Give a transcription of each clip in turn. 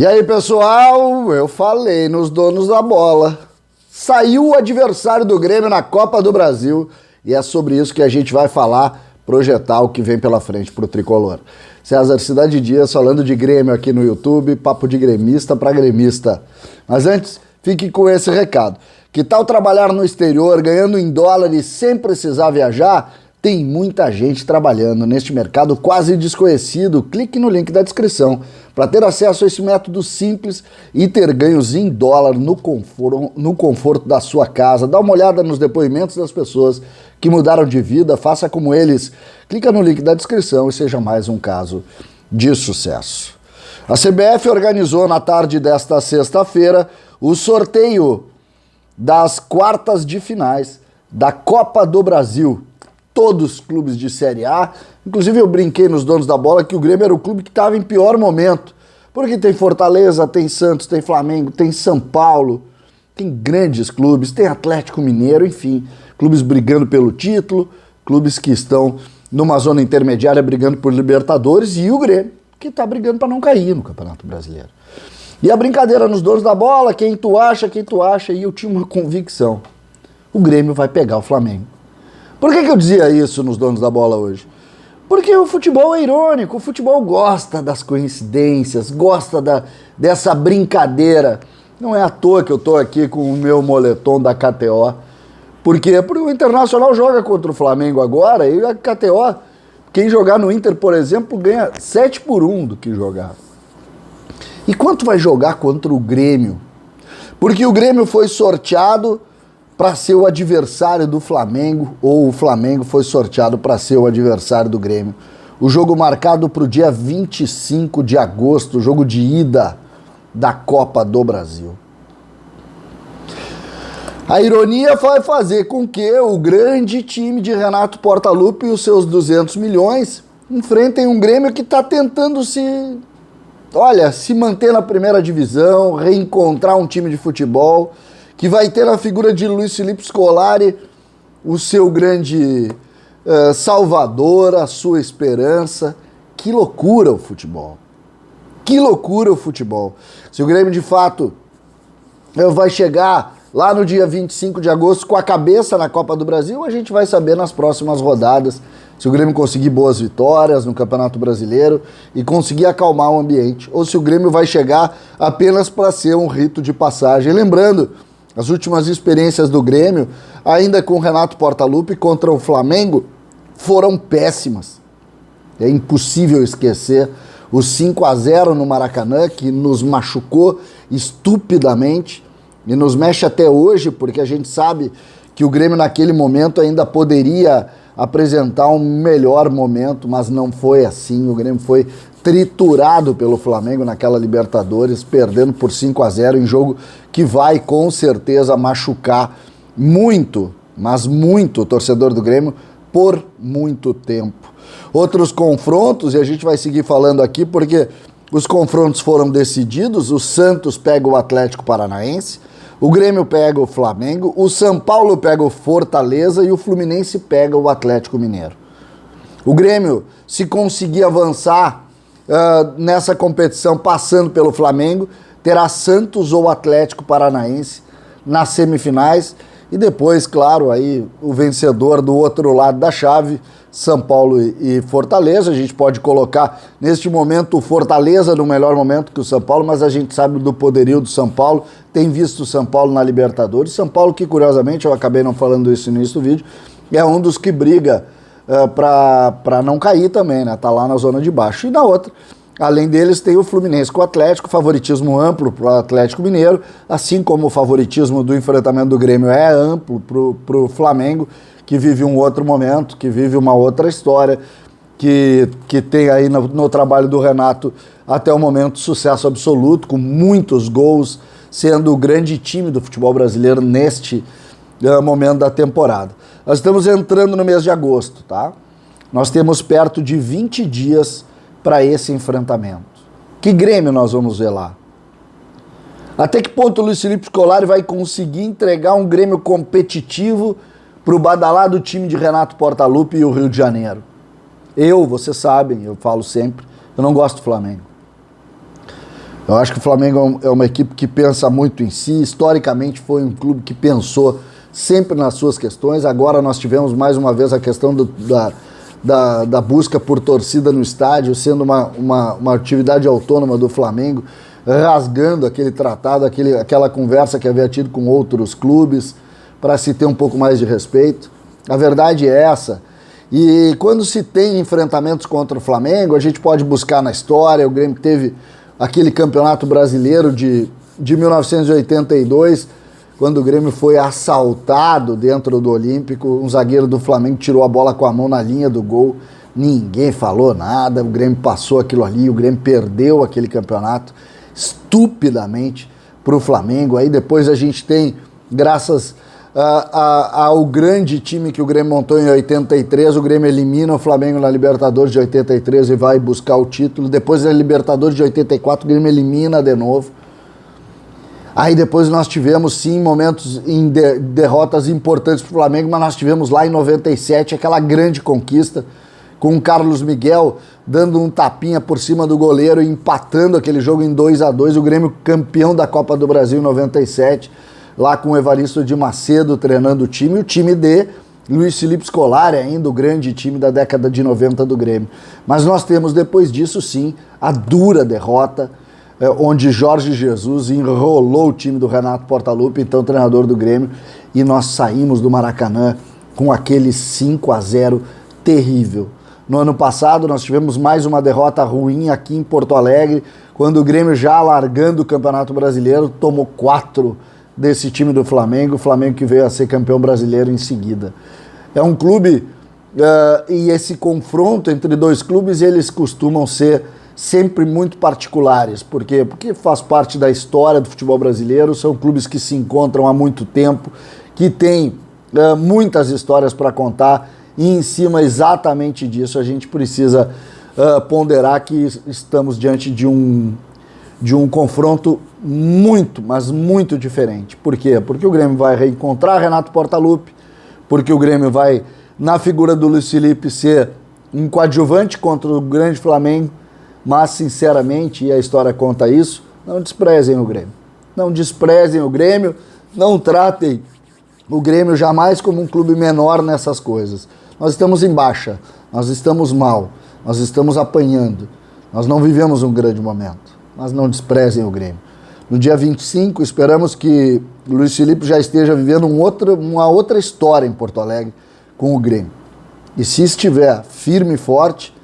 E aí, pessoal, eu falei nos donos da bola. Saiu o adversário do Grêmio na Copa do Brasil e é sobre isso que a gente vai falar, projetar o que vem pela frente pro Tricolor. César Cidade Dias falando de Grêmio aqui no YouTube, papo de gremista para gremista. Mas antes, fique com esse recado. Que tal trabalhar no exterior, ganhando em dólares sem precisar viajar? Tem muita gente trabalhando neste mercado quase desconhecido. Clique no link da descrição para ter acesso a esse método simples e ter ganhos em dólar no conforto da sua casa. Dá uma olhada nos depoimentos das pessoas que mudaram de vida, faça como eles. Clica no link da descrição e seja mais um caso de sucesso. A CBF organizou na tarde desta sexta-feira o sorteio das quartas de finais da Copa do Brasil. Todos os clubes de Série A, inclusive eu brinquei nos donos da bola que o Grêmio era o clube que estava em pior momento, porque tem Fortaleza, tem Santos, tem Flamengo, tem São Paulo, tem grandes clubes, tem Atlético Mineiro, enfim, clubes brigando pelo título, clubes que estão numa zona intermediária brigando por Libertadores e o Grêmio, que está brigando para não cair no Campeonato Brasileiro. E a brincadeira nos donos da bola, quem tu acha, e eu tinha uma convicção, o Grêmio vai pegar o Flamengo. Por que eu dizia isso nos donos da bola hoje? Porque o futebol é irônico, o futebol gosta das coincidências, gosta dessa brincadeira. Não é à toa que eu tô aqui com o meu moletom da KTO. Por quê? Porque o Internacional joga contra o Flamengo agora e a KTO, quem jogar no Inter, por exemplo, ganha 7-1 do que jogar. E quanto vai jogar contra o Grêmio? Porque o Grêmio foi sorteado para ser o adversário do Flamengo, ou o Flamengo foi sorteado para ser o adversário do Grêmio. O jogo marcado para o dia 25 de agosto, o jogo de ida da Copa do Brasil. A ironia vai fazer com que o grande time de Renato Portaluppi e os seus 200 milhões enfrentem um Grêmio que está tentando se manter na primeira divisão, reencontrar um time de futebol, que vai ter na figura de Luiz Felipe Scolari o seu grande salvador, a sua esperança. Que loucura o futebol. Que loucura o futebol. Se o Grêmio de fato vai chegar lá no dia 25 de agosto com a cabeça na Copa do Brasil, a gente vai saber nas próximas rodadas se o Grêmio conseguir boas vitórias no Campeonato Brasileiro e conseguir acalmar o ambiente, ou se o Grêmio vai chegar apenas para ser um rito de passagem. Lembrando, as últimas experiências do Grêmio, ainda com o Renato Portaluppi contra o Flamengo, foram péssimas. É impossível esquecer o 5-0 no Maracanã, que nos machucou estupidamente e nos mexe até hoje, porque a gente sabe que o Grêmio naquele momento ainda poderia apresentar um melhor momento, mas não foi assim. O Grêmio foi triturado pelo Flamengo naquela Libertadores, perdendo por 5-0 em jogo que vai com certeza machucar muito, mas muito o torcedor do Grêmio por muito tempo. Outros confrontos, e a gente vai seguir falando aqui porque os confrontos foram decididos, o Santos pega o Atlético Paranaense, o Grêmio pega o Flamengo, o São Paulo pega o Fortaleza e o Fluminense pega o Atlético Mineiro. O Grêmio, se conseguir avançar nessa competição passando pelo Flamengo, terá Santos ou Atlético Paranaense nas semifinais e depois, claro, aí o vencedor do outro lado da chave, São Paulo e Fortaleza. A gente pode colocar neste momento o Fortaleza no melhor momento que o São Paulo, mas a gente sabe do poderio do São Paulo, tem visto o São Paulo na Libertadores. São Paulo que, curiosamente, eu acabei não falando isso no início do vídeo, é um dos que briga para não cair também, né? Tá lá na zona de baixo. E na outra, além deles, tem o Fluminense com o Atlético, favoritismo amplo para o Atlético Mineiro, assim como o favoritismo do enfrentamento do Grêmio é amplo para o Flamengo, que vive um outro momento, que vive uma outra história, que tem aí no trabalho do Renato até o momento sucesso absoluto, com muitos gols, sendo o grande time do futebol brasileiro neste momento da temporada. Nós estamos entrando no mês de agosto, tá? Nós temos perto de 20 dias para esse enfrentamento. Que Grêmio nós vamos ver lá? Até que ponto o Luiz Felipe Scolari vai conseguir entregar um Grêmio competitivo para o badalado time de Renato Portaluppi e o Rio de Janeiro? Vocês sabem, eu falo sempre, eu não gosto do Flamengo. Eu acho que o Flamengo é uma equipe que pensa muito em si. Historicamente foi um clube que pensou sempre nas suas questões. Agora nós tivemos mais uma vez a questão da busca por torcida no estádio, sendo uma atividade autônoma do Flamengo, rasgando aquele tratado, aquela conversa que havia tido com outros clubes, para se ter um pouco mais de respeito. A verdade é essa. E quando se tem enfrentamentos contra o Flamengo, a gente pode buscar na história. O Grêmio teve aquele campeonato brasileiro de 1982, quando o Grêmio foi assaltado dentro do Olímpico, um zagueiro do Flamengo tirou a bola com a mão na linha do gol, ninguém falou nada, o Grêmio passou aquilo ali, o Grêmio perdeu aquele campeonato estupidamente para o Flamengo. Aí depois a gente tem, graças ao grande time que o Grêmio montou em 83, o Grêmio elimina o Flamengo na Libertadores de 83 e vai buscar o título. Depois na Libertadores de 84 o Grêmio elimina de novo. Aí depois nós tivemos sim momentos em derrotas importantes para o Flamengo, mas nós tivemos lá em 97 aquela grande conquista com o Carlos Miguel dando um tapinha por cima do goleiro e empatando aquele jogo em 2-2, o Grêmio campeão da Copa do Brasil em 97, lá com o Evaristo de Macedo treinando o time de Luiz Felipe Scolari, ainda o grande time da década de 90 do Grêmio. Mas nós temos depois disso sim a dura derrota, onde Jorge Jesus enrolou o time do Renato Portaluppi, então treinador do Grêmio, e nós saímos do Maracanã com aquele 5-0 terrível. No ano passado nós tivemos mais uma derrota ruim aqui em Porto Alegre, quando o Grêmio, já largando o Campeonato Brasileiro, tomou 4 desse time do Flamengo, o Flamengo que veio a ser campeão brasileiro em seguida. É um clube, e esse confronto entre dois clubes, eles costumam ser sempre muito particulares. Por quê? Porque faz parte da história do futebol brasileiro, são clubes que se encontram há muito tempo, que têm muitas histórias para contar, e em cima exatamente disso a gente precisa ponderar que estamos diante de um confronto muito, mas muito diferente. Por quê? Porque o Grêmio vai reencontrar Renato Portaluppi, porque o Grêmio vai, na figura do Luiz Felipe, ser um coadjuvante contra o grande Flamengo, mas, sinceramente, e a história conta isso, não desprezem o Grêmio. Não desprezem o Grêmio, não tratem o Grêmio jamais como um clube menor nessas coisas. Nós estamos em baixa, nós estamos mal, nós estamos apanhando, nós não vivemos um grande momento, mas não desprezem o Grêmio. No dia 25, esperamos que o Luiz Felipe já esteja vivendo uma outra história em Porto Alegre com o Grêmio. E se estiver firme e forte,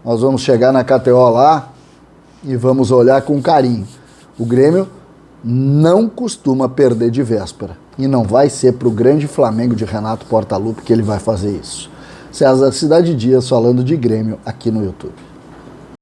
nós vamos chegar na KTO lá e vamos olhar com carinho. O Grêmio não costuma perder de véspera. E não vai ser para o grande Flamengo de Renato Portaluppi que ele vai fazer isso. César Cidade Dias falando de Grêmio aqui no YouTube.